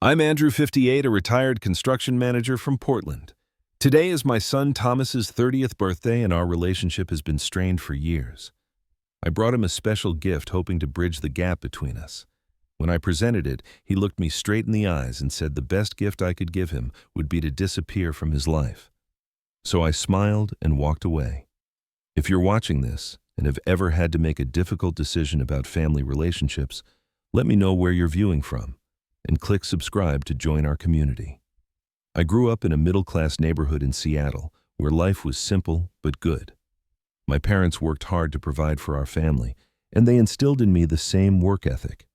I'm Andrew, 58, a retired construction manager from Portland. Today is my son Thomas's 30th birthday, and our relationship has been strained for years. I brought him a special gift, hoping to bridge the gap between us. When I presented it, he looked me straight in the eyes and said the best gift I could give him would be to disappear from his life. So I smiled and walked away. If you're watching this and have ever had to make a difficult decision about family relationships, let me know where you're viewing from, and click subscribe to join our community. I grew up in a middle-class neighborhood in Seattle where life was simple but good. My parents worked hard to provide for our family, and they instilled in me the same work ethic.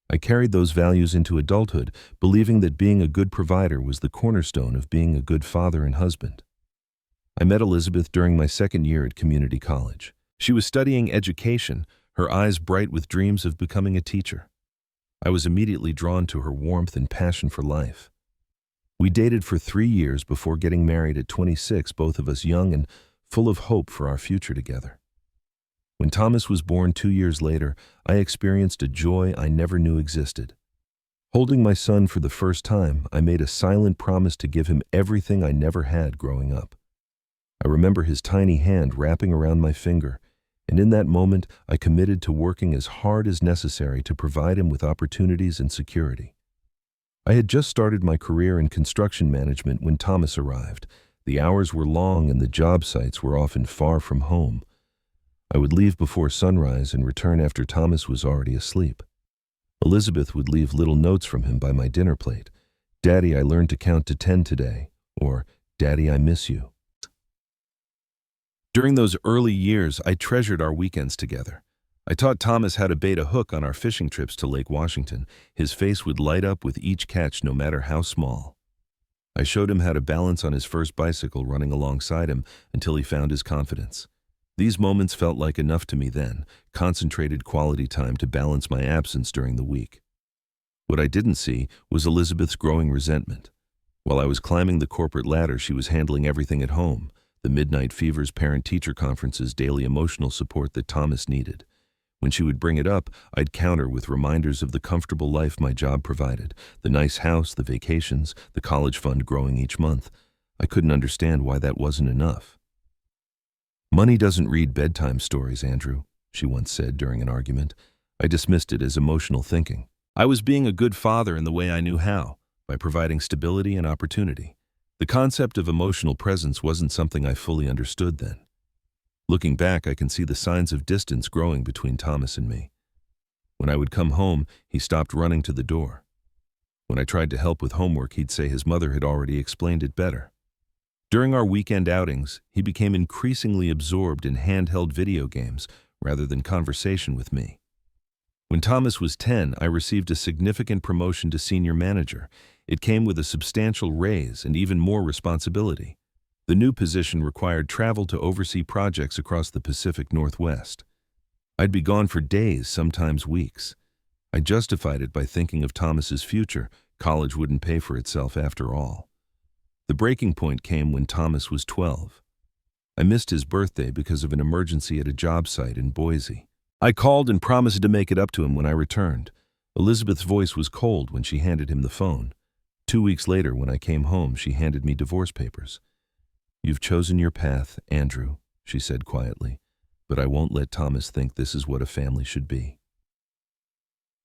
I carried those values into adulthood, believing that being a good provider was the cornerstone of being a good father and husband. I met Elizabeth during my second year at community college. She was studying education, her eyes bright with dreams of becoming a teacher. I was immediately drawn to her warmth and passion for life. We dated for 3 years before getting married at 26, both of us young and full of hope for our future together. When Thomas was born 2 years later, I experienced a joy I never knew existed. Holding my son for the first time, I made a silent promise to give him everything I never had growing up. I remember his tiny hand wrapping around my finger, and in that moment, I committed to working as hard as necessary to provide him with opportunities and security. I had just started my career in construction management when Thomas arrived. The hours were long and the job sites were often far from home. I would leave before sunrise and return after Thomas was already asleep. Elizabeth would leave little notes from him by my dinner plate. "Daddy, I learned to count to 10 today," or "Daddy, I miss you." During those early years, I treasured our weekends together. I taught Thomas how to bait a hook on our fishing trips to Lake Washington. His face would light up with each catch, no matter how small. I showed him how to balance on his first bicycle, running alongside him until he found his confidence. These moments felt like enough to me then, concentrated quality time to balance my absence during the week. What I didn't see was Elizabeth's growing resentment. While I was climbing the corporate ladder, she was handling everything at home: the midnight fevers, parent-teacher conferences, daily emotional support that Thomas needed. When she would bring it up, I'd counter with reminders of the comfortable life my job provided, the nice house, the vacations, the college fund growing each month. I couldn't understand why that wasn't enough. "Money doesn't read bedtime stories, Andrew," she once said during an argument. I dismissed it as emotional thinking. I was being a good father in the way I knew how, by providing stability and opportunity. The concept of emotional presence wasn't something I fully understood then. Looking back, I can see the signs of distance growing between Thomas and me. When I would come home, he stopped running to the door. When I tried to help with homework, he'd say his mother had already explained it better. During our weekend outings, he became increasingly absorbed in handheld video games rather than conversation with me. When Thomas was 10, I received a significant promotion to senior manager. It came with a substantial raise and even more responsibility. The new position required travel to oversee projects across the Pacific Northwest. I'd be gone for days, sometimes weeks. I justified it by thinking of Thomas's future. College wouldn't pay for itself after all. The breaking point came when Thomas was 12. I missed his birthday because of an emergency at a job site in Boise. I called and promised to make it up to him when I returned. Elizabeth's voice was cold when she handed him the phone. 2 weeks later, when I came home, she handed me divorce papers. "You've chosen your path, Andrew," she said quietly, "but I won't let Thomas think this is what a family should be."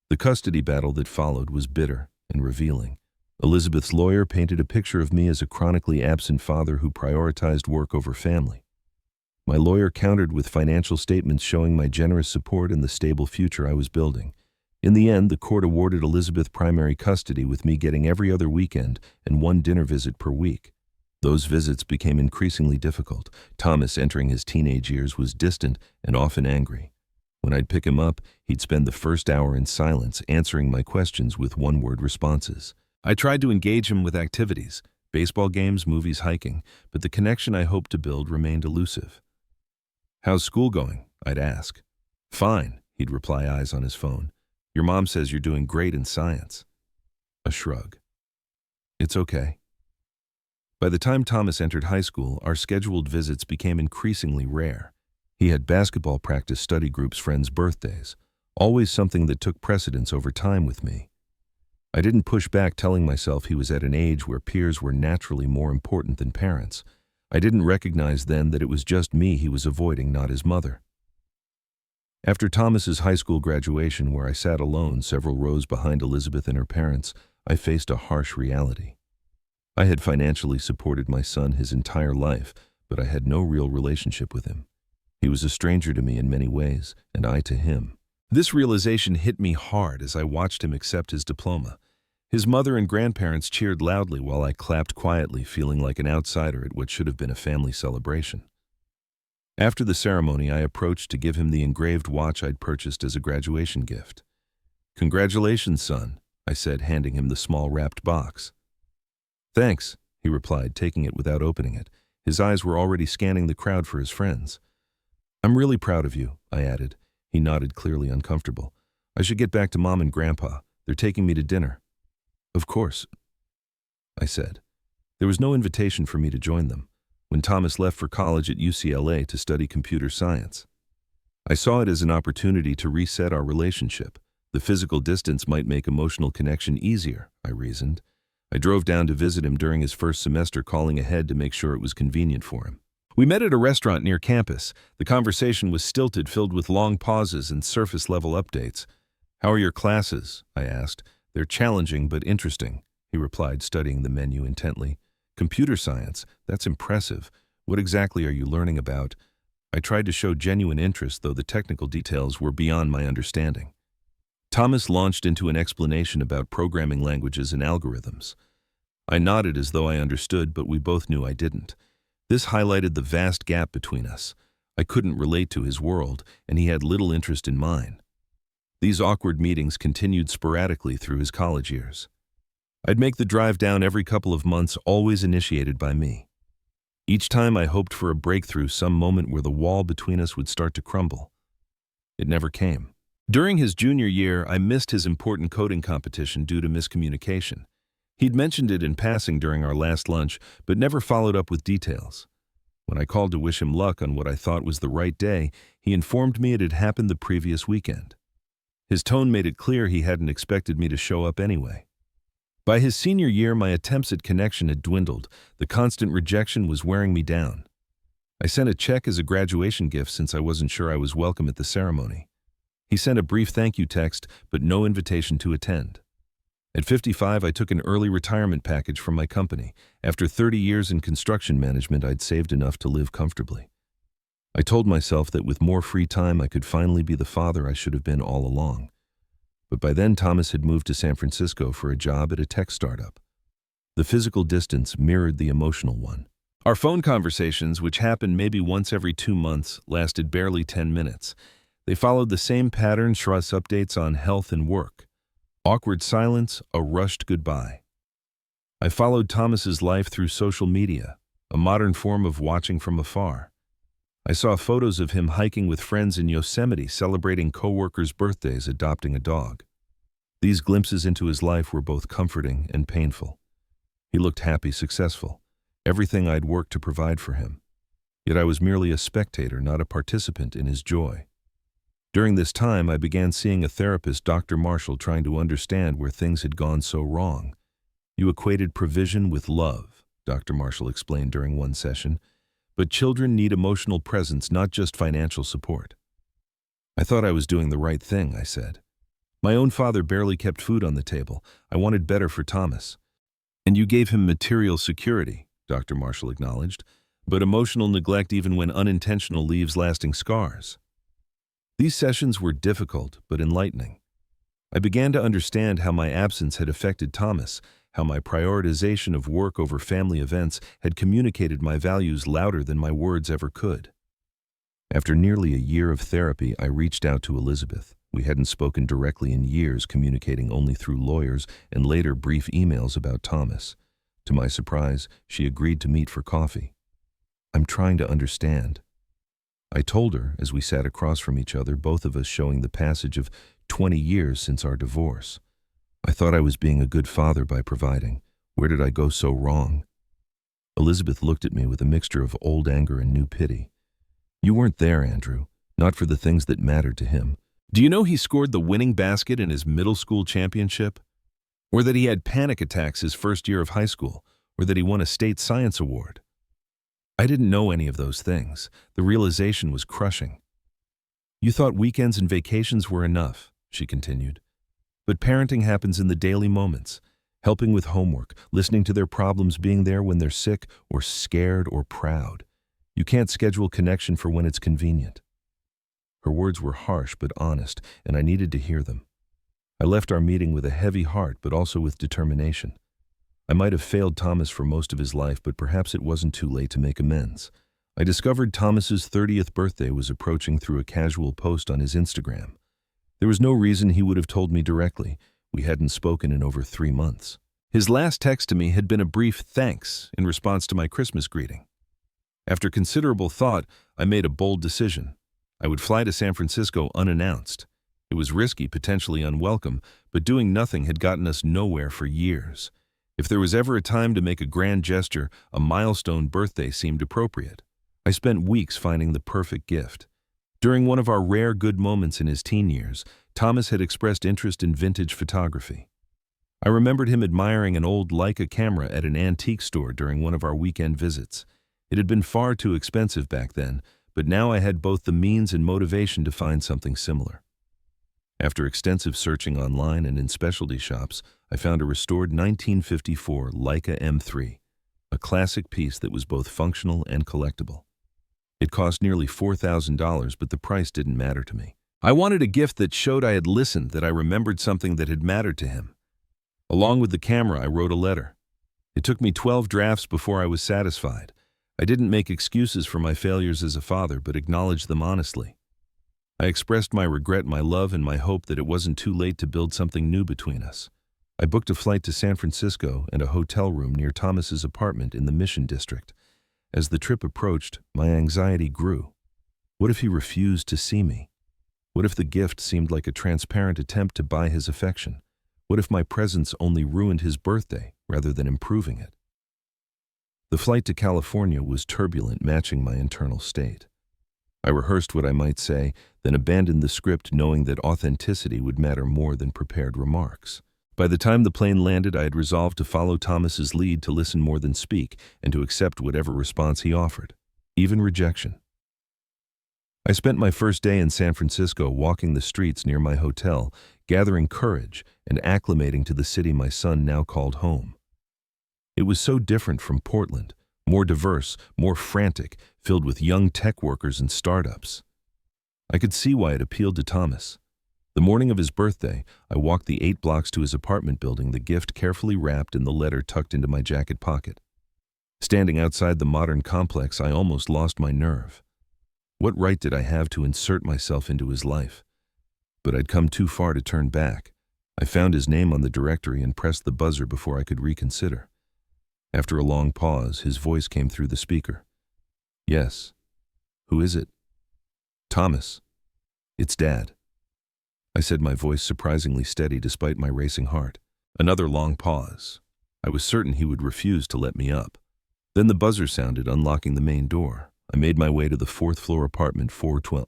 The custody battle that followed was bitter and revealing. Elizabeth's lawyer painted a picture of me as a chronically absent father who prioritized work over family. My lawyer countered with financial statements showing my generous support and the stable future I was building. In the end, the court awarded Elizabeth primary custody, with me getting every other weekend and 1 dinner visit per week. Those visits became increasingly difficult. Thomas, entering his teenage years, was distant and often angry. When I'd pick him up, he'd spend the first hour in silence, answering my questions with one-word responses. I tried to engage him with activities, baseball games, movies, hiking, but the connection I hoped to build remained elusive. "How's school going?" I'd ask. "Fine," he'd reply, eyes on his phone. "Your mom says you're doing great in science." A shrug. "It's okay." By the time Thomas entered high school, our scheduled visits became increasingly rare. He had basketball practice, study groups, friends' birthdays, always something that took precedence over time with me. I didn't push back, telling myself he was at an age where peers were naturally more important than parents. I didn't recognize then that it was just me he was avoiding, not his mother. After Thomas's high school graduation, where I sat alone several rows behind Elizabeth and her parents, I faced a harsh reality. I had financially supported my son his entire life, but I had no real relationship with him. He was a stranger to me in many ways, and I to him. This realization hit me hard as I watched him accept his diploma. His mother and grandparents cheered loudly while I clapped quietly, feeling like an outsider at what should have been a family celebration. After the ceremony, I approached to give him the engraved watch I'd purchased as a graduation gift. "Congratulations, son," I said, handing him the small wrapped box. "Thanks," he replied, taking it without opening it. His eyes were already scanning the crowd for his friends. "I'm really proud of you," I added. He nodded, clearly uncomfortable. "I should get back to Mom and Grandpa. They're taking me to dinner." "Of course," I said. There was no invitation for me to join them when Thomas left for college at UCLA to study computer science. I saw it as an opportunity to reset our relationship. The physical distance might make emotional connection easier, I reasoned. I drove down to visit him during his first semester, calling ahead to make sure it was convenient for him. We met at a restaurant near campus. The conversation was stilted, filled with long pauses and surface-level updates. "How are your classes?" I asked. "They're challenging but interesting," he replied, studying the menu intently. "Computer science? That's impressive. What exactly are you learning about?" I tried to show genuine interest, though the technical details were beyond my understanding. Thomas launched into an explanation about programming languages and algorithms. I nodded as though I understood, but we both knew I didn't. This highlighted the vast gap between us. I couldn't relate to his world, and he had little interest in mine. These awkward meetings continued sporadically through his college years. I'd make the drive down every couple of months, always initiated by me. Each time I hoped for a breakthrough, some moment where the wall between us would start to crumble. It never came. During his junior year, I missed his important coding competition due to miscommunication. He'd mentioned it in passing during our last lunch, but never followed up with details. When I called to wish him luck on what I thought was the right day, he informed me it had happened the previous weekend. His tone made it clear he hadn't expected me to show up anyway. By his senior year, my attempts at connection had dwindled. The constant rejection was wearing me down. I sent a check as a graduation gift since I wasn't sure I was welcome at the ceremony. He sent a brief thank you text, but no invitation to attend. At 55, I took an early retirement package from my company. After 30 years in construction management, I'd saved enough to live comfortably. I told myself that with more free time, I could finally be the father I should have been all along. But by then, Thomas had moved to San Francisco for a job at a tech startup. The physical distance mirrored the emotional one. Our phone conversations, which happened maybe once every 2 months, lasted barely 10 minutes. They followed the same pattern: Shru's updates on health and work. Awkward silence, a rushed goodbye. I followed Thomas's life through social media, a modern form of watching from afar. I saw photos of him hiking with friends in Yosemite, celebrating coworkers' birthdays, adopting a dog. These glimpses into his life were both comforting and painful. He looked happy, successful, everything I'd worked to provide for him. Yet I was merely a spectator, not a participant in his joy. During this time, I began seeing a therapist, Dr. Marshall, trying to understand where things had gone so wrong. "You equated provision with love," Dr. Marshall explained during one session. "But children need emotional presence, not just financial support." I thought I was doing the right thing, I said. My own father barely kept food on the table. I wanted better for Thomas. "And you gave him material security," Dr. Marshall acknowledged. "But emotional neglect, even when unintentional, leaves lasting scars." These sessions were difficult but enlightening. I began to understand how my absence had affected Thomas, how my prioritization of work over family events had communicated my values louder than my words ever could. After nearly a year of therapy, I reached out to Elizabeth. We hadn't spoken directly in years, communicating only through lawyers and later brief emails about Thomas. To my surprise, she agreed to meet for coffee. "I'm trying to understand," I told her as we sat across from each other, both of us showing the passage of 20 years since our divorce. "I thought I was being a good father by providing. Where did I go so wrong?" Elizabeth looked at me with a mixture of old anger and new pity. "You weren't there, Andrew, not for the things that mattered to him. Do you know he scored the winning basket in his middle school championship?" or that he had panic attacks his first year of high school, or that he won a state science award. I didn't know any of those things. The realization was crushing. You thought weekends and vacations were enough, she continued. But parenting happens in the daily moments, helping with homework, listening to their problems, being there when they're sick or scared or proud. You can't schedule connection for when it's convenient. Her words were harsh but honest, and I needed to hear them. I left our meeting with a heavy heart but also with determination. I might have failed Thomas for most of his life, but perhaps it wasn't too late to make amends. I discovered Thomas's 30th birthday was approaching through a casual post on his Instagram. There was no reason he would have told me directly. We hadn't spoken in over 3 months. His last text to me had been a brief thanks in response to my Christmas greeting. After considerable thought, I made a bold decision. I would fly to San Francisco unannounced. It was risky, potentially unwelcome, but doing nothing had gotten us nowhere for years. If there was ever a time to make a grand gesture, a milestone birthday seemed appropriate. I spent weeks finding the perfect gift. During one of our rare good moments in his teen years, Thomas had expressed interest in vintage photography. I remembered him admiring an old Leica camera at an antique store during one of our weekend visits. It had been far too expensive back then, but now I had both the means and motivation to find something similar. After extensive searching online and in specialty shops, I found a restored 1954 Leica M3, a classic piece that was both functional and collectible. It cost nearly $4,000, but the price didn't matter to me. I wanted a gift that showed I had listened, that I remembered something that had mattered to him. Along with the camera, I wrote a letter. It took me 12 drafts before I was satisfied. I didn't make excuses for my failures as a father, but acknowledged them honestly. I expressed my regret, my love, and my hope that it wasn't too late to build something new between us. I booked a flight to San Francisco and a hotel room near Thomas's apartment in the Mission District. As the trip approached, my anxiety grew. What if he refused to see me? What if the gift seemed like a transparent attempt to buy his affection? What if my presence only ruined his birthday rather than improving it? The flight to California was turbulent, matching my internal state. I rehearsed what I might say, then abandoned the script knowing that authenticity would matter more than prepared remarks. By the time the plane landed, I had resolved to follow Thomas's lead, to listen more than speak, and to accept whatever response he offered, even rejection. I spent my first day in San Francisco walking the streets near my hotel, gathering courage and acclimating to the city my son now called home. It was so different from Portland, more diverse, more frantic, filled with young tech workers and startups. I could see why it appealed to Thomas. The morning of his birthday, I walked the 8 blocks to his apartment building, the gift carefully wrapped and the letter tucked into my jacket pocket. Standing outside the modern complex, I almost lost my nerve. What right did I have to insert myself into his life? But I'd come too far to turn back. I found his name on the directory and pressed the buzzer before I could reconsider. After a long pause, his voice came through the speaker. "Yes. Who is it?" "Thomas. It's Dad." I said, my voice surprisingly steady despite my racing heart. Another long pause. I was certain he would refuse to let me up. Then the buzzer sounded, unlocking the main door. I made my way to the 4th-floor apartment 412.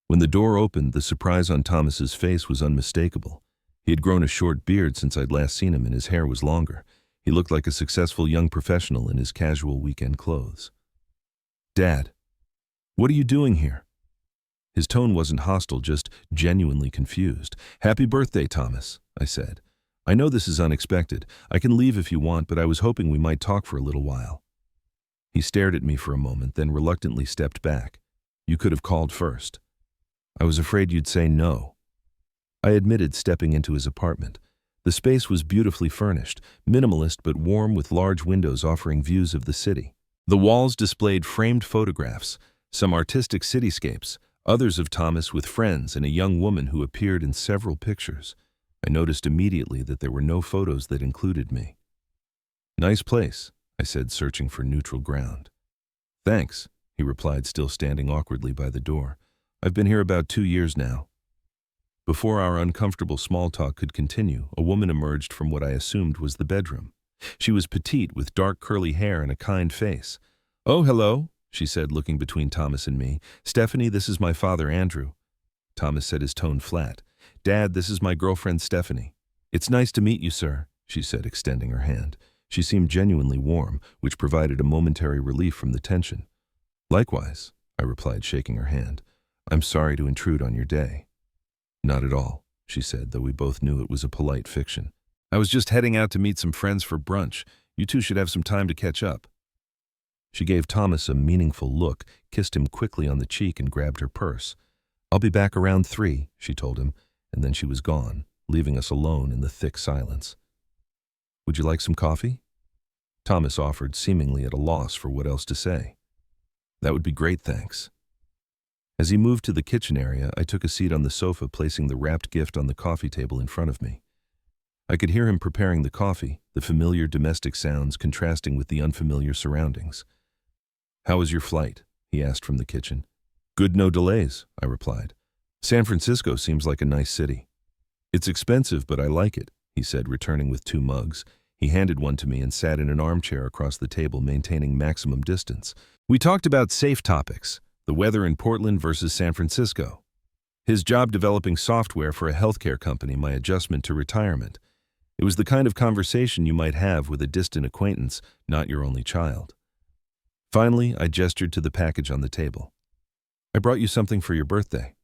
When the door opened, the surprise on Thomas's face was unmistakable. He had grown a short beard since I'd last seen him, and his hair was longer. He looked like a successful young professional in his casual weekend clothes. "Dad, what are you doing here?" His tone wasn't hostile, just genuinely confused. "Happy birthday, Thomas," I said. "I know this is unexpected. I can leave if you want, but I was hoping we might talk for a little while." He stared at me for a moment, then reluctantly stepped back. "You could have called first." "I was afraid you'd say no." I admitted, stepping into his apartment. The space was beautifully furnished, minimalist but warm, with large windows offering views of the city. The walls displayed framed photographs, some artistic cityscapes, others of Thomas with friends and a young woman who appeared in several pictures. I noticed immediately that there were no photos that included me. "Nice place," I said, searching for neutral ground. "Thanks," he replied, still standing awkwardly by the door. "I've been here about 2 years now." Before our uncomfortable small talk could continue, a woman emerged from what I assumed was the bedroom. She was petite, with dark curly hair and a kind face. "Oh, hello," she said, looking between Thomas and me. "Stephanie, this is my father, Andrew." Thomas said, his tone flat. "Dad, this is my girlfriend, Stephanie." "It's nice to meet you, sir," she said, extending her hand. She seemed genuinely warm, which provided a momentary relief from the tension. "Likewise," I replied, shaking her hand. "I'm sorry to intrude on your day." "Not at all," she said, though we both knew it was a polite fiction. "I was just heading out to meet some friends for brunch. You two should have some time to catch up." She gave Thomas a meaningful look, kissed him quickly on the cheek, and grabbed her purse. "I'll be back around 3, she told him, and then she was gone, leaving us alone in the thick silence. "Would you like some coffee?" Thomas offered, seemingly at a loss for what else to say. "That would be great, thanks." As he moved to the kitchen area, I took a seat on the sofa, placing the wrapped gift on the coffee table in front of me. I could hear him preparing the coffee, the familiar domestic sounds contrasting with the unfamiliar surroundings. "How was your flight?" he asked from the kitchen. "Good, no delays," I replied. "San Francisco seems like a nice city." "It's expensive, but I like it," he said, returning with 2 mugs. He handed one to me and sat in an armchair across the table, maintaining maximum distance. We talked about safe topics, the weather in Portland versus San Francisco, his job developing software for a healthcare company, my adjustment to retirement. It was the kind of conversation you might have with a distant acquaintance, not your only child. Finally, I gestured to the package on the table. "I brought you something for your birthday."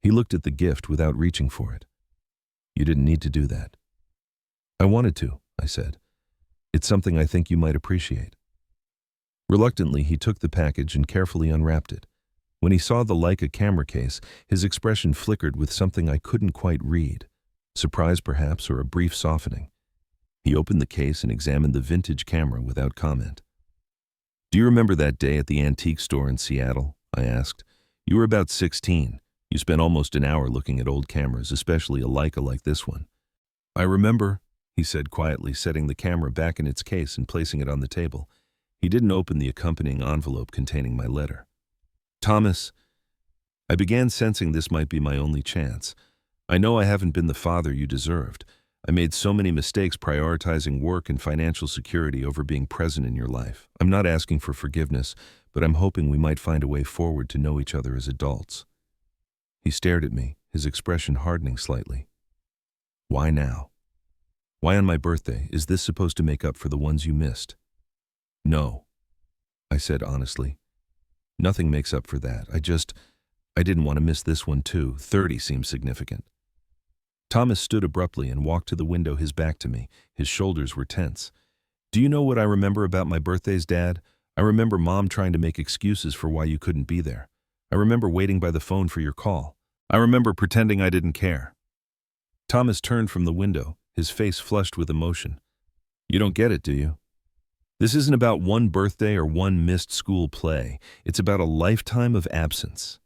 He looked at the gift without reaching for it. "You didn't need to do that." "I wanted to," I said. "It's something I think you might appreciate." Reluctantly, he took the package and carefully unwrapped it. When he saw the Leica camera case, his expression flickered with something I couldn't quite read. Surprise, perhaps, or a brief softening. He opened the case and examined the vintage camera without comment. "Do you remember that day at the antique store in Seattle?" I asked. "You were about 16. You spent almost an hour looking at old cameras, especially a Leica like this one." "I remember," he said quietly, setting the camera back in its case and placing it on the table. He didn't open the accompanying envelope containing my letter. "Thomas," I began, sensing this might be my only chance. "I know I haven't been the father you deserved. I made so many mistakes prioritizing work and financial security over being present in your life. I'm not asking for forgiveness, but I'm hoping we might find a way forward to know each other as adults." He stared at me, his expression hardening slightly. "Why now? Why on my birthday? Is this supposed to make up for the ones you missed?" "No," I said honestly. "Nothing makes up for that. I didn't want to miss this one too. 30 seems significant." Thomas stood abruptly and walked to the window, his back to me. His shoulders were tense. "Do you know what I remember about my birthdays, Dad? I remember Mom trying to make excuses for why you couldn't be there. I remember waiting by the phone for your call. I remember pretending I didn't care." Thomas turned from the window, his face flushed with emotion. "You don't get it, do you? This isn't about one birthday or one missed school play. It's about a lifetime of absence."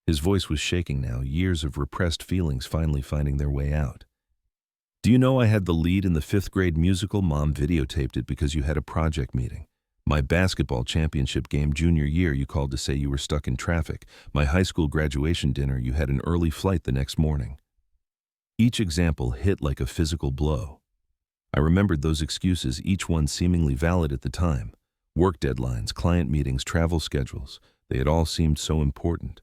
His voice was shaking now, years of repressed feelings finally finding their way out. "Do you know I had the lead in the 5th grade musical? Mom videotaped it because you had a project meeting. My basketball championship game junior year, you called to say you were stuck in traffic. My high school graduation dinner, you had an early flight the next morning." Each example hit like a physical blow. I remembered those excuses, each one seemingly valid at the time. Work deadlines, client meetings, travel schedules. They had all seemed so important.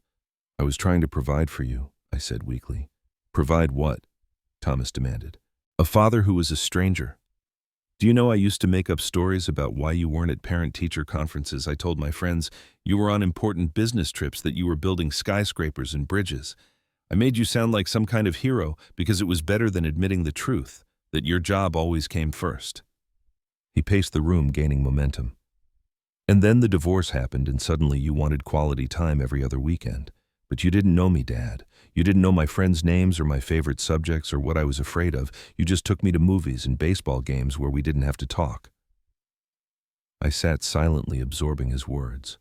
"I was trying to provide for you," I said weakly. "Provide what?" Thomas demanded. "A father who was a stranger. Do you know I used to make up stories about why you weren't at parent-teacher conferences? I told my friends you were on important business trips, that you were building skyscrapers and bridges. I made you sound like some kind of hero because it was better than admitting the truth, that your job always came first." He paced the room, gaining momentum. "And then the divorce happened, and suddenly you wanted quality time every other weekend. But you didn't know me, Dad. You didn't know my friends' names or my favorite subjects or what I was afraid of. You just took me to movies and baseball games where we didn't have to talk." I sat silently, absorbing his words.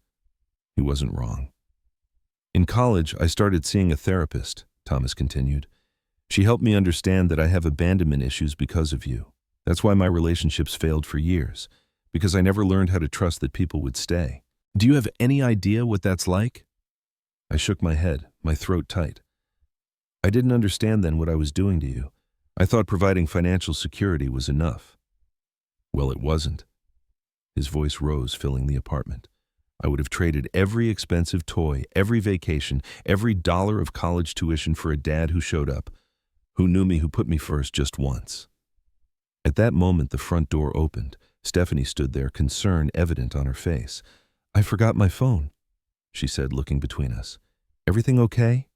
He wasn't wrong. "In college, I started seeing a therapist," Thomas continued. "She helped me understand that I have abandonment issues because of you. That's why my relationships failed for years, because I never learned how to trust that people would stay. Do you have any idea what that's like?" I shook my head, my throat tight. "I didn't understand then what I was doing to you. I thought providing financial security was enough." "Well, it wasn't." His voice rose, filling the apartment. "I would have traded every expensive toy, every vacation, every dollar of college tuition for a dad who showed up, Who knew me, who put me first just once. At that moment, the front door opened. Stephanie stood there, concern evident on her face. "I forgot my phone," she said, looking between us. "Everything okay?"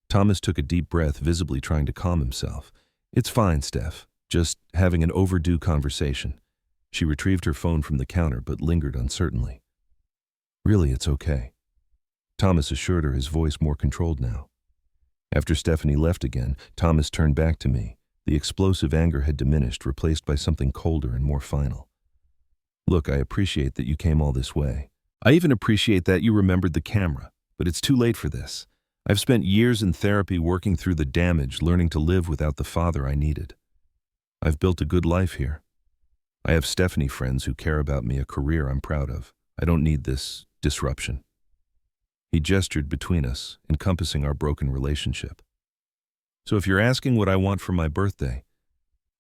Thomas took a deep breath, visibly trying to calm himself. "It's fine, Steph. Just having an overdue conversation." She retrieved her phone from the counter, but lingered uncertainly. "Really, it's okay," Thomas assured her, his voice more controlled now. After Stephanie left again, Thomas turned back to me. The explosive anger had diminished, replaced by something colder and more final. "Look, I appreciate that you came all this way. I even appreciate that you remembered the camera, but it's too late for this. I've spent years in therapy working through the damage, learning to live without the father I needed. I've built a good life here. I have Stephanie friends who care about me, a career I'm proud of. I don't need this disruption." He gestured between us, encompassing our broken relationship. "So if you're asking what I want for my birthday,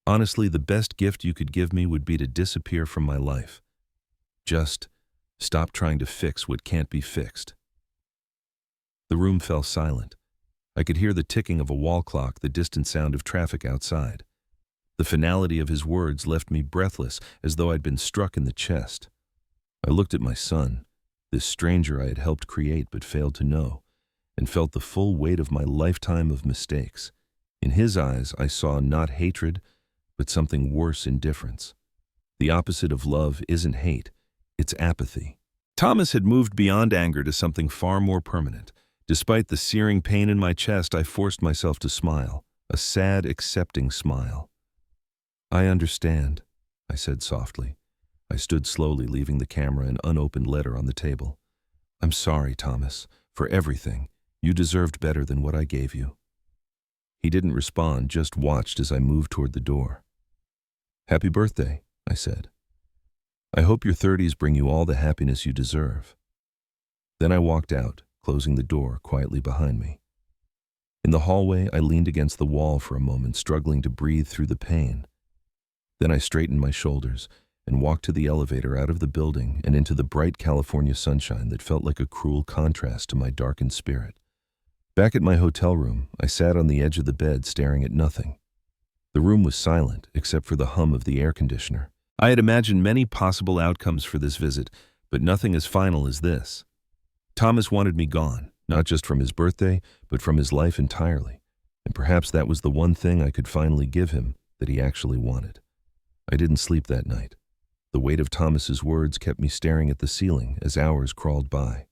honestly, the best gift you could give me would be to disappear from my life. Just stop trying to fix what can't be fixed." The room fell silent. I could hear the ticking of a wall clock, the distant sound of traffic outside. The finality of his words left me breathless, as though I'd been struck in the chest. I looked at my son, this stranger I had helped create but failed to know, and felt the full weight of my lifetime of mistakes. In his eyes, I saw not hatred, but something worse, indifference. The opposite of love isn't hate, it's apathy. Thomas had moved beyond anger to something far more permanent. Despite the searing pain in my chest, I forced myself to smile, a sad, accepting smile. "I understand," I said softly. I stood slowly, leaving the camera and unopened letter on the table. "I'm sorry, Thomas, for everything. You deserved better than what I gave you." He didn't respond, just watched as I moved toward the door. "Happy birthday," I said. "I hope your 30s bring you all the happiness you deserve." Then I walked out, closing the door quietly behind me. In the hallway, I leaned against the wall for a moment, struggling to breathe through the pain. Then I straightened my shoulders and walked to the elevator, out of the building and into the bright California sunshine that felt like a cruel contrast to my darkened spirit. Back at my hotel room, I sat on the edge of the bed, staring at nothing. The room was silent, except for the hum of the air conditioner. I had imagined many possible outcomes for this visit, but nothing as final as this. Thomas wanted me gone, not just from his birthday, but from his life entirely. And perhaps that was the one thing I could finally give him that he actually wanted. I didn't sleep that night. The weight of Thomas's words kept me staring at the ceiling as hours crawled by.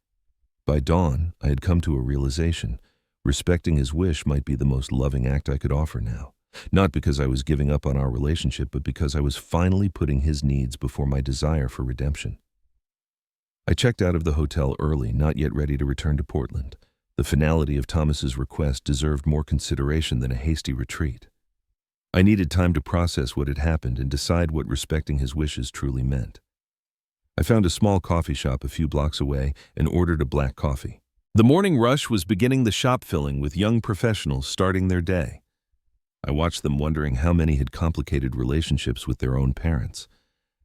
By dawn, I had come to a realization. Respecting his wish might be the most loving act I could offer now. Not because I was giving up on our relationship, but because I was finally putting his needs before my desire for redemption. I checked out of the hotel early, not yet ready to return to Portland. The finality of Thomas's request deserved more consideration than a hasty retreat. I needed time to process what had happened and decide what respecting his wishes truly meant. I found a small coffee shop a few blocks away and ordered a black coffee. The morning rush was beginning, the shop filling with young professionals starting their day. I watched them, wondering how many had complicated relationships with their own parents.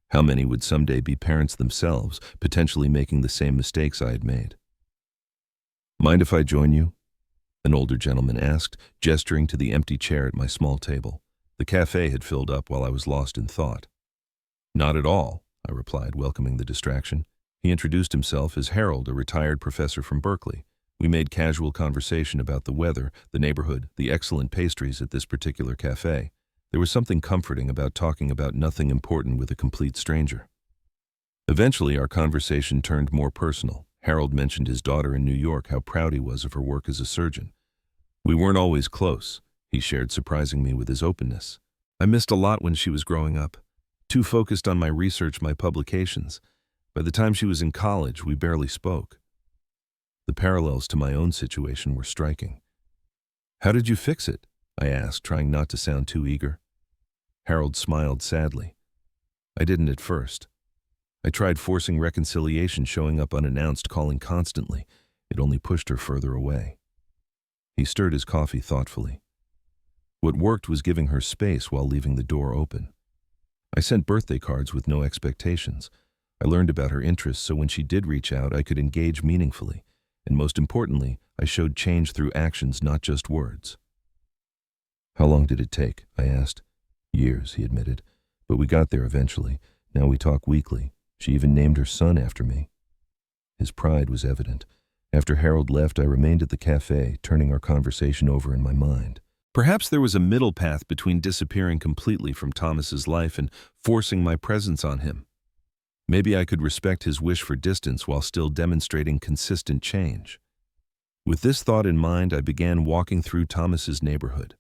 How many would someday be parents themselves, potentially making the same mistakes I had made. "Mind if I join you?" an older gentleman asked, gesturing to the empty chair at my small table. The cafe had filled up while I was lost in thought. "Not at all," I replied, welcoming the distraction. He introduced himself as Harold, a retired professor from Berkeley. We made casual conversation about the weather, the neighborhood, the excellent pastries at this particular cafe. There was something comforting about talking about nothing important with a complete stranger. Eventually, our conversation turned more personal. Harold mentioned his daughter in New York, how proud he was of her work as a surgeon. We weren't always close, he shared, surprising me with his openness. I missed a lot when she was growing up. Too focused on my research, my publications. By the time she was in college, we barely spoke. The parallels to my own situation were striking. "How did you fix it?" I asked, trying not to sound too eager. Harold smiled sadly. "I didn't at first. I tried forcing reconciliation, showing up unannounced, calling constantly. It only pushed her further away." He stirred his coffee thoughtfully. What worked was giving her space while leaving the door open. I sent birthday cards with no expectations. I learned about her interests, so when she did reach out, I could engage meaningfully. And most importantly, I showed change through actions, not just words. How long did it take? I asked. Years, he admitted. But we got there eventually. Now we talk weekly. She even named her son after me. His pride was evident. After Harold left, I remained at the cafe, turning our conversation over in my mind. Perhaps there was a middle path between disappearing completely from Thomas's life and forcing my presence on him. Maybe I could respect his wish for distance while still demonstrating consistent change. With this thought in mind, I began walking through Thomas's neighborhood.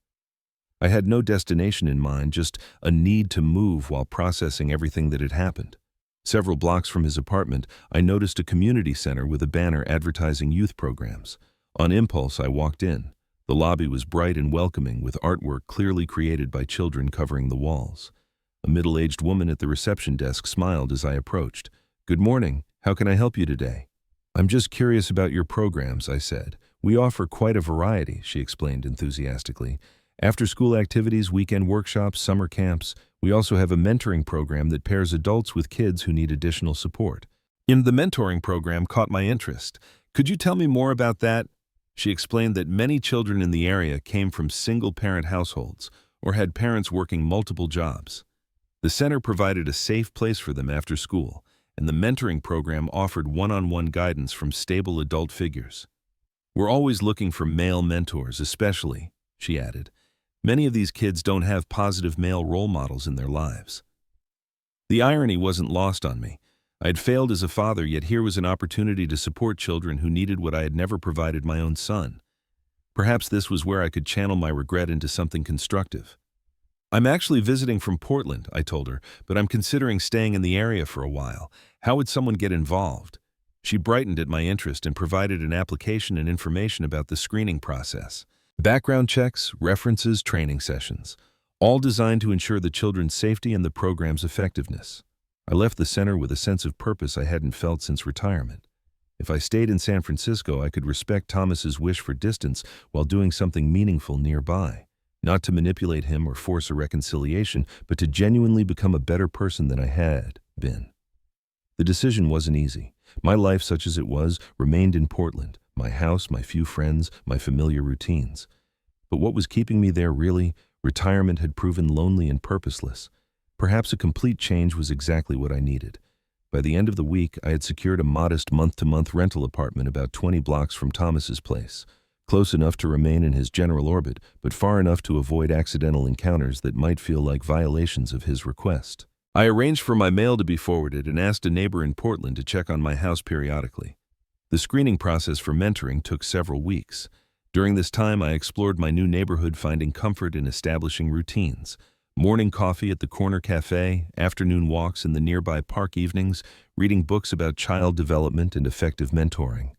I had no destination in mind, just a need to move while processing everything that had happened. Several blocks from his apartment, I noticed a community center with a banner advertising youth programs. On impulse, I walked in. The lobby was bright and welcoming, with artwork clearly created by children covering the walls. A middle-aged woman at the reception desk smiled as I approached. "Good morning. How can I help you today?" "I'm just curious about your programs," I said. "We offer quite a variety," she explained enthusiastically. "After-school activities, weekend workshops, summer camps. We also have a mentoring program that pairs adults with kids who need additional support." The mentoring program caught my interest. "Could you tell me more about that?" She explained that many children in the area came from single-parent households or had parents working multiple jobs. The center provided a safe place for them after school, and the mentoring program offered one-on-one guidance from stable adult figures. "We're always looking for male mentors, especially," she added. "Many of these kids don't have positive male role models in their lives." The irony wasn't lost on me. I had failed as a father, yet here was an opportunity to support children who needed what I had never provided my own son. Perhaps this was where I could channel my regret into something constructive. "I'm actually visiting from Portland," I told her, "but I'm considering staying in the area for a while. How would someone get involved?" She brightened at my interest and provided an application and information about the screening process. Background checks, references, training sessions, all designed to ensure the children's safety and the program's effectiveness. I left the center with a sense of purpose I hadn't felt since retirement. If I stayed in San Francisco, I could respect Thomas's wish for distance while doing something meaningful nearby. Not to manipulate him or force a reconciliation, but to genuinely become a better person than I had been. The decision wasn't easy. My life, such as it was, remained in Portland. My house, my few friends, my familiar routines. But what was keeping me there really? Retirement had proven lonely and purposeless. Perhaps a complete change was exactly what I needed. By the end of the week, I had secured a modest month-to-month rental apartment about 20 blocks from Thomas's place. Close enough to remain in his general orbit, but far enough to avoid accidental encounters that might feel like violations of his request. I arranged for my mail to be forwarded and asked a neighbor in Portland to check on my house periodically. The screening process for mentoring took several weeks. During this time, I explored my new neighborhood, finding comfort in establishing routines. Morning coffee at the corner cafe, afternoon walks in the nearby park, evenings, reading books about child development and effective mentoring.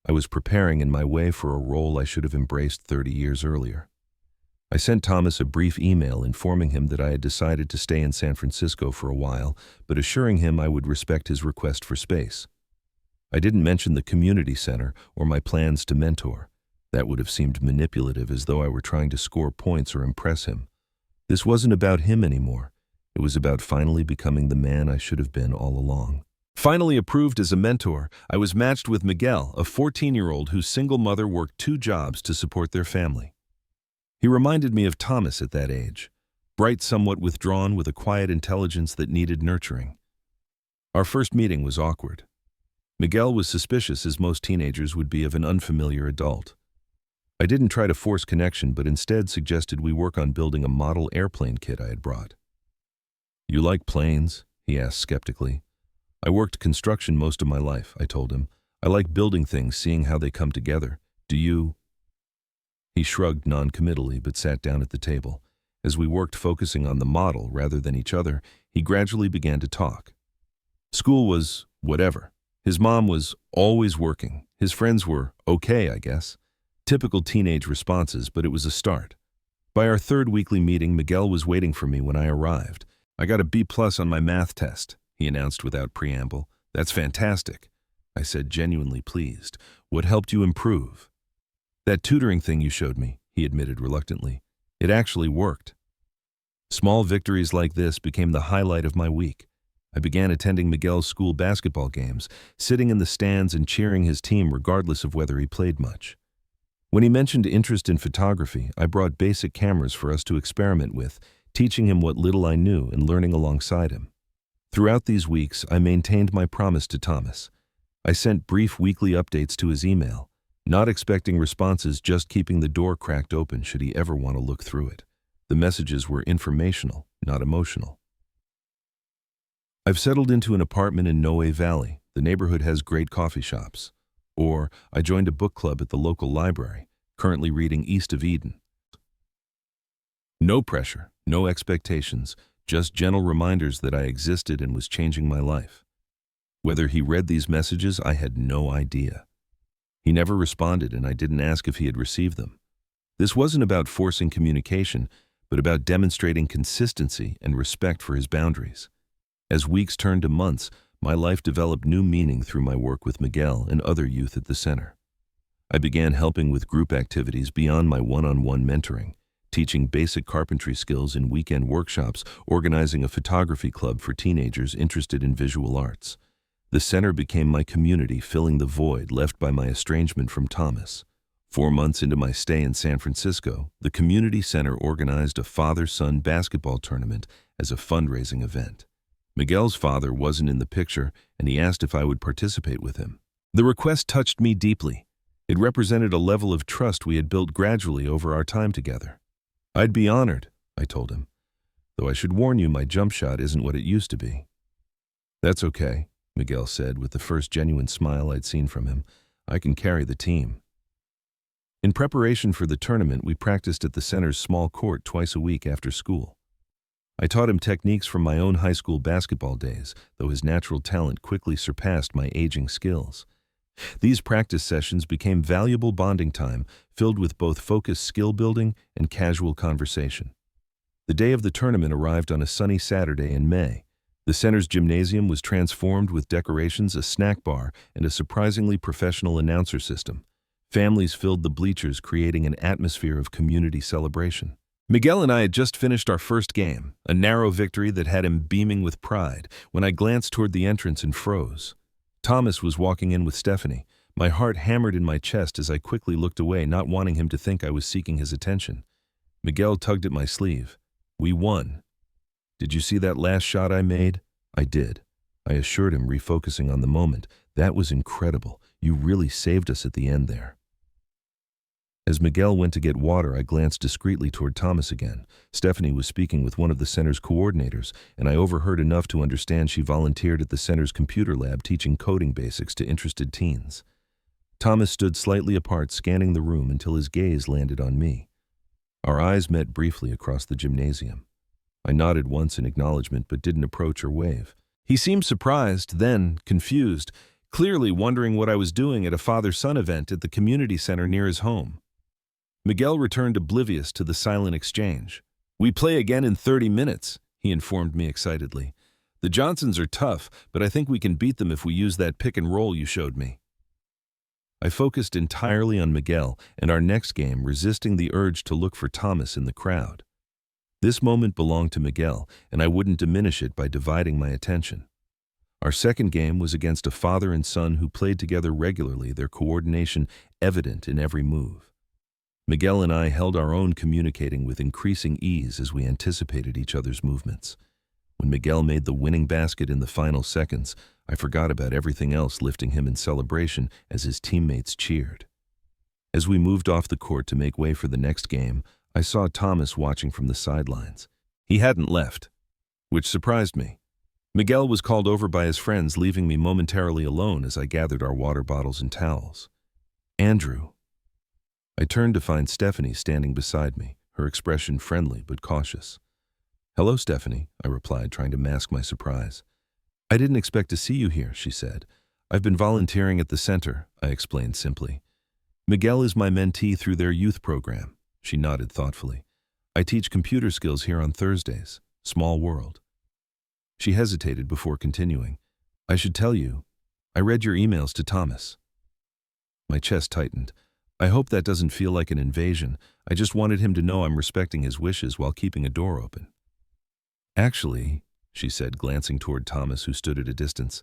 I was preparing in my way for a role I should have embraced 30 years earlier. I sent Thomas a brief email informing him that I had decided to stay in San Francisco for a while, but assuring him I would respect his request for space. I didn't mention the community center or my plans to mentor. That would have seemed manipulative, as though I were trying to score points or impress him. This wasn't about him anymore. It was about finally becoming the man I should have been all along. Finally approved as a mentor, I was matched with Miguel, a 14-year-old whose single mother worked 2 jobs to support their family. He reminded me of Thomas at that age, bright, somewhat withdrawn, with a quiet intelligence that needed nurturing. Our first meeting was awkward. Miguel was suspicious, as most teenagers would be, of an unfamiliar adult. I didn't try to force connection, but instead suggested we work on building a model airplane kit I had brought. "You like planes?" he asked skeptically. "I worked construction most of my life," I told him. "I like building things, seeing how they come together. Do you?" He shrugged non-committally, but sat down at the table. As we worked, focusing on the model rather than each other, he gradually began to talk. School was whatever. His mom was always working. His friends were okay, I guess. Typical teenage responses, but it was a start. By our 3rd weekly meeting, Miguel was waiting for me when I arrived. "I got a B+ on my math test," he announced without preamble. "That's fantastic," I said, genuinely pleased. "What helped you improve?" "That tutoring thing you showed me," he admitted reluctantly. "It actually worked." Small victories like this became the highlight of my week. I began attending Miguel's school basketball games, sitting in the stands and cheering his team regardless of whether he played much. When he mentioned interest in photography, I brought basic cameras for us to experiment with, teaching him what little I knew and learning alongside him. Throughout these weeks, I maintained my promise to Thomas. I sent brief weekly updates to his email, not expecting responses, just keeping the door cracked open should he ever want to look through it. The messages were informational, not emotional. I've settled into an apartment in Noe Valley. The neighborhood has great coffee shops. Or, I joined a book club at the local library, currently reading East of Eden. No pressure, no expectations, just gentle reminders that I existed and was changing my life. Whether he read these messages, I had no idea. He never responded, and I didn't ask if he had received them. This wasn't about forcing communication, but about demonstrating consistency and respect for his boundaries. As weeks turned to months, my life developed new meaning through my work with Miguel and other youth at the center. I began helping with group activities beyond my one-on-one mentoring, teaching basic carpentry skills in weekend workshops, organizing a photography club for teenagers interested in visual arts. The center became my community, filling the void left by my estrangement from Thomas. 4 months into my stay in San Francisco, the community center organized a father-son basketball tournament as a fundraising event. Miguel's father wasn't in the picture, and he asked if I would participate with him. The request touched me deeply. It represented a level of trust we had built gradually over our time together. I'd be honored, I told him, though I should warn you my jump shot isn't what it used to be. That's okay, Miguel said with the first genuine smile I'd seen from him. I can carry the team. In preparation for the tournament, we practiced at the center's small court twice a week after school. I taught him techniques from my own high school basketball days, though his natural talent quickly surpassed my aging skills. These practice sessions became valuable bonding time, filled with both focused skill building and casual conversation. The day of the tournament arrived on a sunny Saturday in May. The center's gymnasium was transformed with decorations, a snack bar, and a surprisingly professional announcer system. Families filled the bleachers, creating an atmosphere of community celebration. Miguel and I had just finished our first game, a narrow victory that had him beaming with pride, when I glanced toward the entrance and froze. Thomas was walking in with Stephanie. My heart hammered in my chest as I quickly looked away, not wanting him to think I was seeking his attention. Miguel tugged at my sleeve. We won. Did you see that last shot I made? I did. I assured him, refocusing on the moment. That was incredible. You really saved us at the end there. As Miguel went to get water, I glanced discreetly toward Thomas again. Stephanie was speaking with one of the center's coordinators, and I overheard enough to understand she volunteered at the center's computer lab teaching coding basics to interested teens. Thomas stood slightly apart, scanning the room until his gaze landed on me. Our eyes met briefly across the gymnasium. I nodded once in acknowledgement but didn't approach or wave. He seemed surprised, then confused, clearly wondering what I was doing at a father-son event at the community center near his home. Miguel returned oblivious to the silent exchange. We play again in 30 minutes, he informed me excitedly. The Johnsons are tough, but I think we can beat them if we use that pick and roll you showed me. I focused entirely on Miguel and our next game, resisting the urge to look for Thomas in the crowd. This moment belonged to Miguel, and I wouldn't diminish it by dividing my attention. Our second game was against a father and son who played together regularly, their coordination evident in every move. Miguel and I held our own, communicating with increasing ease as we anticipated each other's movements. When Miguel made the winning basket in the final seconds, I forgot about everything else, lifting him in celebration as his teammates cheered. As we moved off the court to make way for the next game, I saw Thomas watching from the sidelines. He hadn't left, which surprised me. Miguel was called over by his friends, leaving me momentarily alone as I gathered our water bottles and towels. Andrew. I turned to find Stephanie standing beside me, her expression friendly but cautious. Hello, Stephanie, I replied, trying to mask my surprise. I didn't expect to see you here, she said. I've been volunteering at the center, I explained simply. Miguel is my mentee through their youth program. She nodded thoughtfully. I teach computer skills here on Thursdays. Small world. She hesitated before continuing. I should tell you, I read your emails to Thomas. My chest tightened. I hope that doesn't feel like an invasion. I just wanted him to know I'm respecting his wishes while keeping a door open. Actually, she said, glancing toward Thomas, who stood at a distance,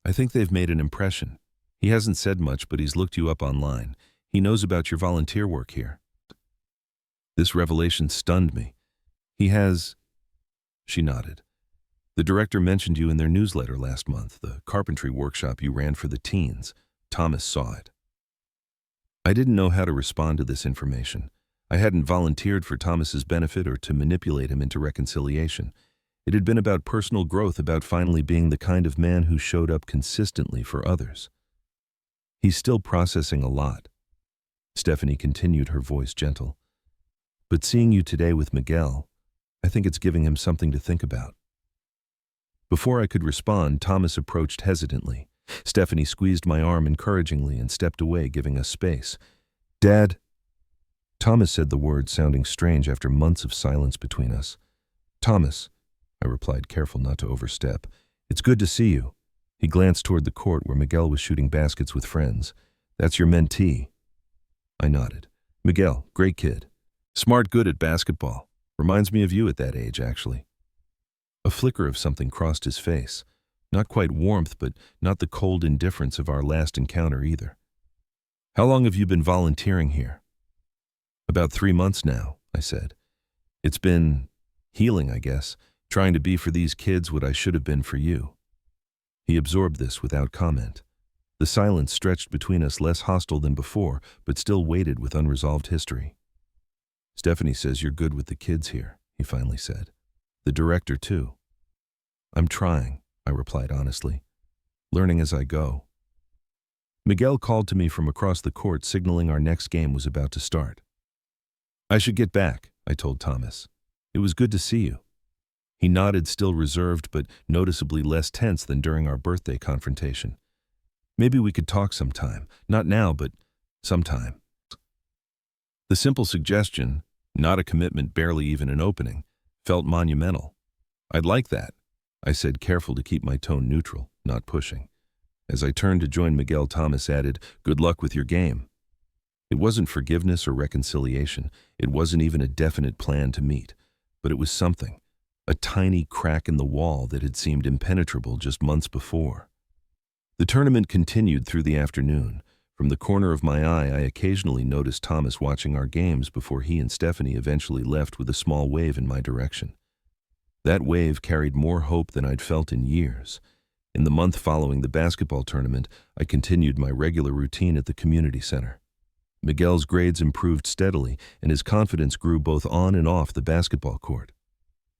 I think they've made an impression. He hasn't said much, but he's looked you up online. He knows about your volunteer work here. This revelation stunned me. He has... She nodded. The director mentioned you in their newsletter last month, the carpentry workshop you ran for the teens. Thomas saw it. I didn't know how to respond to this information. I hadn't volunteered for Thomas's benefit or to manipulate him into reconciliation. It had been about personal growth, about finally being the kind of man who showed up consistently for others. He's still processing a lot. Stephanie continued, her voice gentle. But seeing you today with Miguel, I think it's giving him something to think about. Before I could respond, Thomas approached hesitantly. Stephanie squeezed my arm encouragingly and stepped away, giving us space. Dad. Thomas said the word, sounding strange after months of silence between us. Thomas, I replied, careful not to overstep. It's good to see you. He glanced toward the court where Miguel was shooting baskets with friends. That's your mentee. I nodded. Miguel, great kid. Smart, good at basketball. Reminds me of you at that age, actually. A flicker of something crossed his face. Not quite warmth, but not the cold indifference of our last encounter either. How long have you been volunteering here? About 3 months now, I said. It's been healing, I guess, trying to be for these kids what I should have been for you. He absorbed this without comment. The silence stretched between us, less hostile than before, but still weighted with unresolved history. Stephanie says you're good with the kids here, he finally said. The director, too. I'm trying, I replied honestly. Learning as I go. Miguel called to me from across the court, signaling our next game was about to start. I should get back, I told Thomas. It was good to see you. He nodded, still reserved, but noticeably less tense than during our birthday confrontation. Maybe we could talk sometime. Not now, but sometime. The simple suggestion, not a commitment, barely even an opening, felt monumental. I'd like that, I said, careful to keep my tone neutral, not pushing. As I turned to join Miguel, Thomas added, good luck with your game. It wasn't forgiveness or reconciliation. It wasn't even a definite plan to meet. But it was something, a tiny crack in the wall that had seemed impenetrable just months before. The tournament continued through the afternoon. From the corner of my eye, I occasionally noticed Thomas watching our games before he and Stephanie eventually left with a small wave in my direction. That wave carried more hope than I'd felt in years. In the month following the basketball tournament, I continued my regular routine at the community center. Miguel's grades improved steadily, and his confidence grew both on and off the basketball court.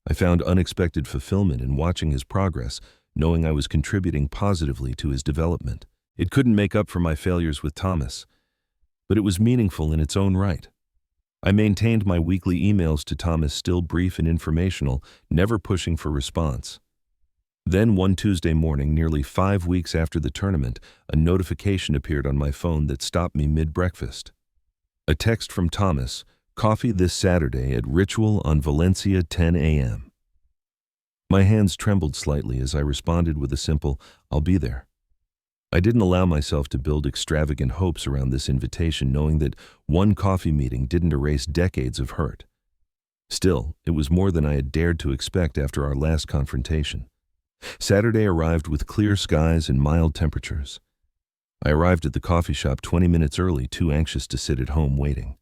I found unexpected fulfillment in watching his progress, knowing I was contributing positively to his development. It couldn't make up for my failures with Thomas, but it was meaningful in its own right. I maintained my weekly emails to Thomas, still brief and informational, never pushing for response. Then one Tuesday morning, nearly 5 weeks after the tournament, a notification appeared on my phone that stopped me mid-breakfast. A text from Thomas, coffee this Saturday at Ritual on Valencia, 10 a.m. My hands trembled slightly as I responded with a simple, I'll be there. I didn't allow myself to build extravagant hopes around this invitation, knowing that one coffee meeting didn't erase decades of hurt. Still, it was more than I had dared to expect after our last confrontation. Saturday arrived with clear skies and mild temperatures. I arrived at the coffee shop 20 minutes early, too anxious to sit at home waiting.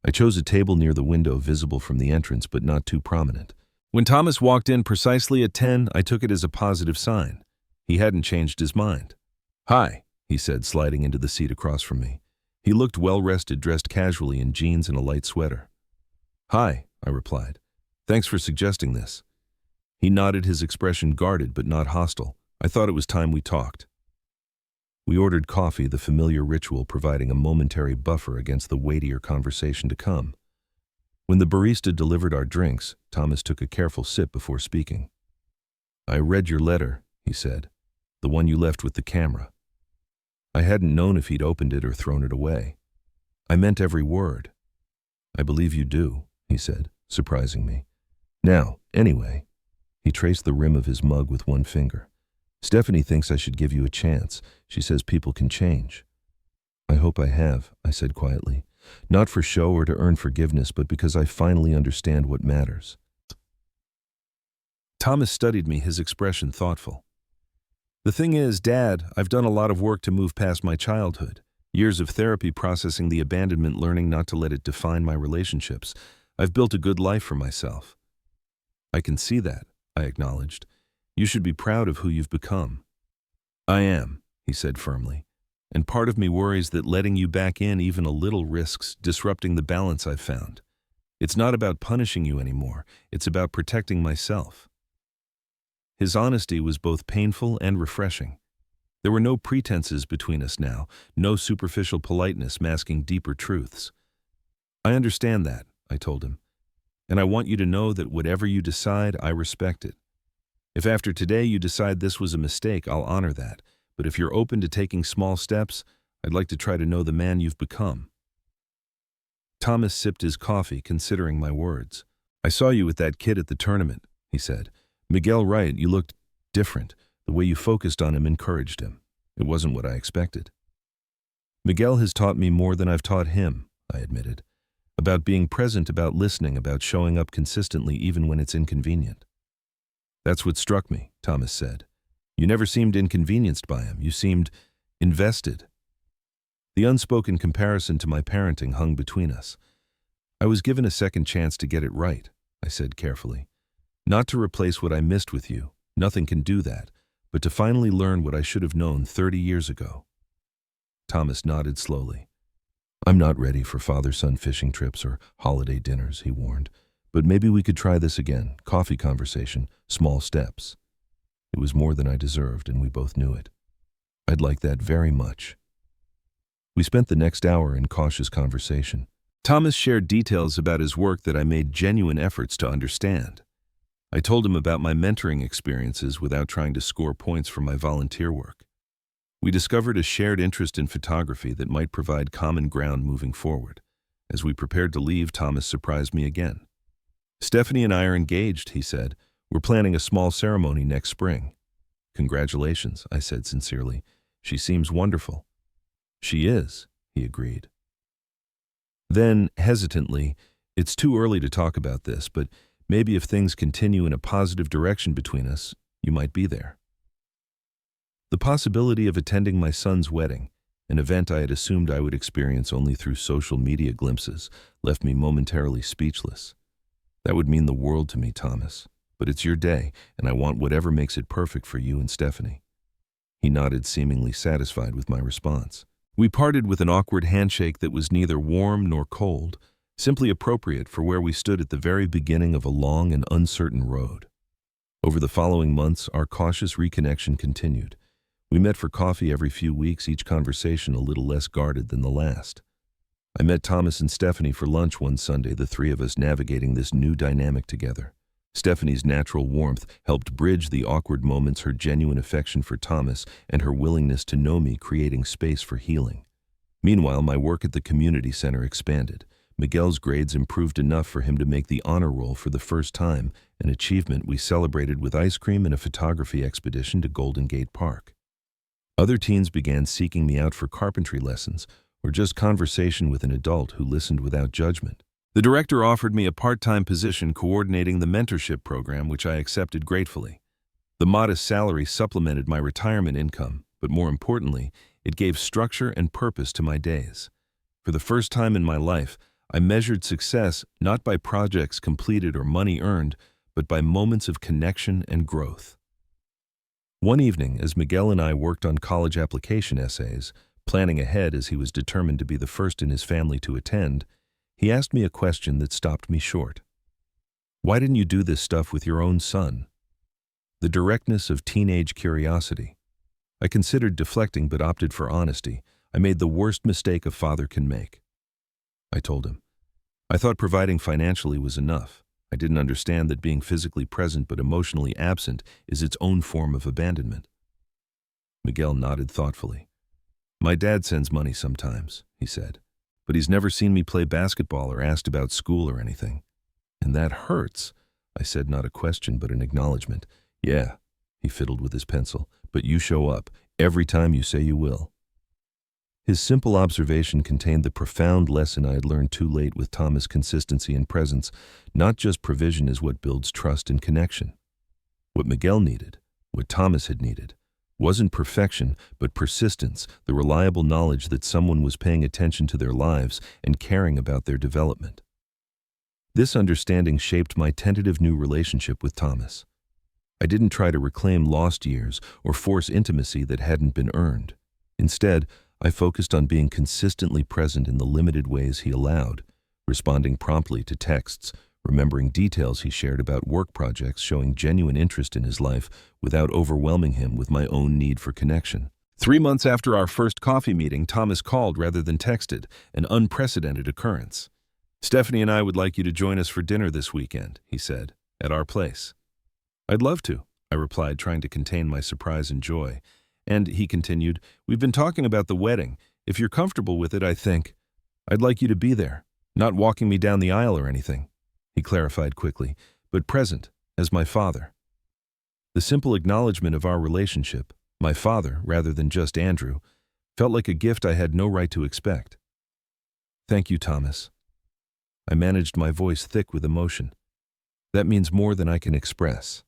I chose a table near the window, visible from the entrance but not too prominent. When Thomas walked in precisely at 10, I took it as a positive sign. He hadn't changed his mind. Hi, he said, sliding into the seat across from me. He looked well-rested, dressed casually in jeans and a light sweater. Hi, I replied. Thanks for suggesting this. He nodded, his expression guarded but not hostile. I thought it was time we talked. We ordered coffee, the familiar ritual providing a momentary buffer against the weightier conversation to come. When the barista delivered our drinks, Thomas took a careful sip before speaking. I read your letter, he said, the one you left with the camera. I hadn't known if he'd opened it or thrown it away. I meant every word. I believe you do, he said, surprising me. Now, anyway, he traced the rim of his mug with one finger. Stephanie thinks I should give you a chance. She says people can change. I hope I have, I said quietly. Not for show or to earn forgiveness, but because I finally understand what matters. Thomas studied me, his expression thoughtful. The thing is, Dad, I've done a lot of work to move past my childhood. Years of therapy processing the abandonment, learning not to let it define my relationships. I've built a good life for myself. I can see that, I acknowledged. You should be proud of who you've become. I am, he said firmly. And part of me worries that letting you back in even a little risks disrupting the balance I've found. It's not about punishing you anymore. It's about protecting myself. His honesty was both painful and refreshing. There were no pretenses between us now, no superficial politeness masking deeper truths. I understand that, I told him. And I want you to know that whatever you decide, I respect it. If after today you decide this was a mistake, I'll honor that. But if you're open to taking small steps, I'd like to try to know the man you've become. Thomas sipped his coffee, considering my words. I saw you with that kid at the tournament, he said. Miguel right, you looked different. The way you focused on him encouraged him. It wasn't what I expected. Miguel has taught me more than I've taught him, I admitted. About being present, about listening, about showing up consistently even when it's inconvenient. That's what struck me, Thomas said. You never seemed inconvenienced by him. You seemed invested. The unspoken comparison to my parenting hung between us. I was given a second chance to get it right, I said carefully. Not to replace what I missed with you. Nothing can do that. But to finally learn what I should have known 30 years ago. Thomas nodded slowly. I'm not ready for father-son fishing trips or holiday dinners, he warned. But maybe we could try this again. Coffee conversation, small steps. It was more than I deserved, and we both knew it. I'd like that very much. We spent the next hour in cautious conversation. Thomas shared details about his work that I made genuine efforts to understand. I told him about my mentoring experiences without trying to score points for my volunteer work. We discovered a shared interest in photography that might provide common ground moving forward. As we prepared to leave, Thomas surprised me again. Stephanie and I are engaged, he said. We're planning a small ceremony next spring. Congratulations, I said sincerely. She seems wonderful. She is, he agreed. Then, hesitantly, it's too early to talk about this, but maybe if things continue in a positive direction between us, you might be there. The possibility of attending my son's wedding, an event I had assumed I would experience only through social media glimpses, left me momentarily speechless. That would mean the world to me, Thomas. But it's your day, and I want whatever makes it perfect for you and Stephanie. He nodded, seemingly satisfied with my response. We parted with an awkward handshake that was neither warm nor cold, simply appropriate for where we stood at the very beginning of a long and uncertain road. Over the following months, our cautious reconnection continued. We met for coffee every few weeks, each conversation a little less guarded than the last. I met Thomas and Stephanie for lunch one Sunday, the three of us navigating this new dynamic together. Stephanie's natural warmth helped bridge the awkward moments, her genuine affection for Thomas and her willingness to know me, creating space for healing. Meanwhile, my work at the community center expanded. Miguel's grades improved enough for him to make the honor roll for the first time, an achievement we celebrated with ice cream and a photography expedition to Golden Gate Park. Other teens began seeking me out for carpentry lessons or just conversation with an adult who listened without judgment. The director offered me a part-time position coordinating the mentorship program, which I accepted gratefully. The modest salary supplemented my retirement income, but more importantly, it gave structure and purpose to my days. For the first time in my life, I measured success not by projects completed or money earned, but by moments of connection and growth. One evening, as Miguel and I worked on college application essays, planning ahead as he was determined to be the first in his family to attend, he asked me a question that stopped me short. Why didn't you do this stuff with your own son? The directness of teenage curiosity. I considered deflecting but opted for honesty. I made the worst mistake a father can make. I told him. I thought providing financially was enough. I didn't understand that being physically present but emotionally absent is its own form of abandonment. Miguel nodded thoughtfully. My dad sends money sometimes, he said, but he's never seen me play basketball or asked about school or anything. And that hurts, I said, not a question but an acknowledgement. Yeah, he fiddled with his pencil, but you show up every time you say you will. His simple observation contained the profound lesson I had learned too late with Thomas: consistency and presence. Not just provision is what builds trust and connection. What Miguel needed, what Thomas had needed, Wasn't perfection, but persistence, the reliable knowledge that someone was paying attention to their lives and caring about their development. This understanding shaped my tentative new relationship with Thomas. I didn't try to reclaim lost years or force intimacy that hadn't been earned. Instead, I focused on being consistently present in the limited ways he allowed, responding promptly to texts, remembering details he shared about work projects, showing genuine interest in his life without overwhelming him with my own need for connection. 3 months after our first coffee meeting, Thomas called rather than texted, an unprecedented occurrence. "Stephanie and I would like you to join us for dinner this weekend," he said, "at our place." "I'd love to," I replied, trying to contain my surprise and joy. And he continued, "We've been talking about the wedding. If you're comfortable with it, I think I'd like you to be there, not walking me down the aisle or anything," he clarified quickly, "but present, as my father." The simple acknowledgement of our relationship, my father rather than just Andrew, felt like a gift I had no right to expect. "Thank you, Thomas." I managed my voice thick with emotion. "That means more than I can express."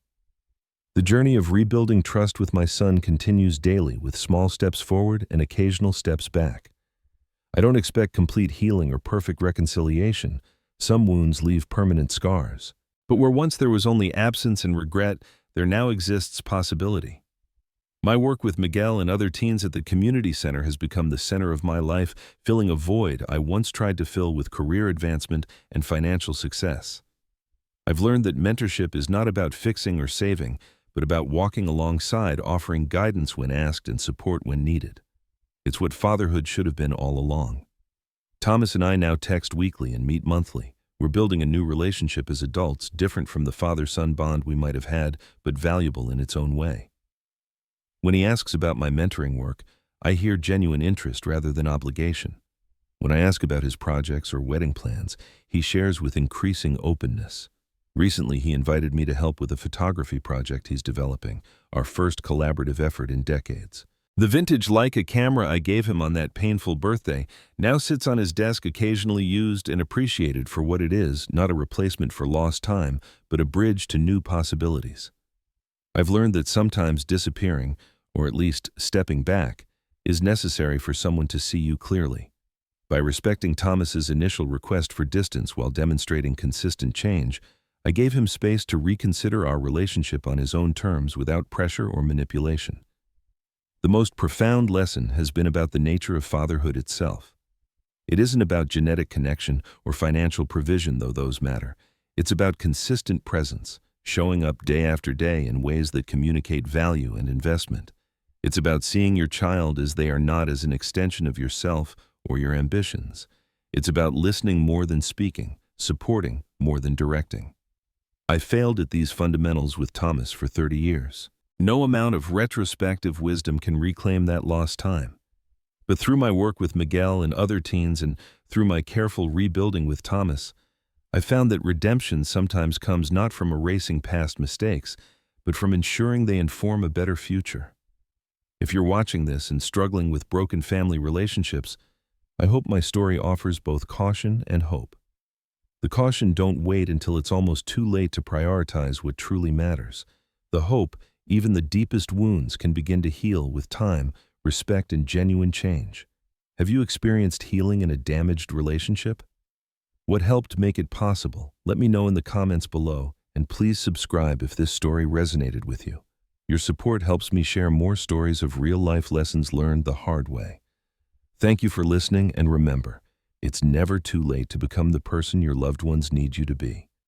The journey of rebuilding trust with my son continues daily with small steps forward and occasional steps back. I don't expect complete healing or perfect reconciliation. Some wounds leave permanent scars. But where once there was only absence and regret, there now exists possibility. My work with Miguel and other teens at the community center has become the center of my life, filling a void I once tried to fill with career advancement and financial success. I've learned that mentorship is not about fixing or saving, but about walking alongside, offering guidance when asked and support when needed. It's what fatherhood should have been all along. Thomas and I now text weekly and meet monthly. We're building a new relationship as adults, different from the father-son bond we might have had, but valuable in its own way. When he asks about my mentoring work, I hear genuine interest rather than obligation. When I ask about his projects or wedding plans, he shares with increasing openness. Recently, he invited me to help with a photography project he's developing, our first collaborative effort in decades. The vintage Leica camera I gave him on that painful birthday now sits on his desk, occasionally used and appreciated for what it is, not a replacement for lost time, but a bridge to new possibilities. I've learned that sometimes disappearing, or at least stepping back, is necessary for someone to see you clearly. By respecting Thomas's initial request for distance while demonstrating consistent change, I gave him space to reconsider our relationship on his own terms without pressure or manipulation. The most profound lesson has been about the nature of fatherhood itself. It isn't about genetic connection or financial provision, though those matter. It's about consistent presence, showing up day after day in ways that communicate value and investment. It's about seeing your child as they are, not as an extension of yourself or your ambitions. It's about listening more than speaking, supporting more than directing. I failed at these fundamentals with Thomas for 30 years. No amount of retrospective wisdom can reclaim that lost time. But through my work with Miguel and other teens, and through my careful rebuilding with Thomas, I found that redemption sometimes comes not from erasing past mistakes, but from ensuring they inform a better future. If you're watching this and struggling with broken family relationships, I hope my story offers both caution and hope. The caution: don't wait until it's almost too late to prioritize what truly matters. The hope: even the deepest wounds can begin to heal with time, respect, and genuine change. Have you experienced healing in a damaged relationship? What helped make it possible? Let me know in the comments below, and please subscribe if this story resonated with you. Your support helps me share more stories of real-life lessons learned the hard way. Thank you for listening, and remember, it's never too late to become the person your loved ones need you to be.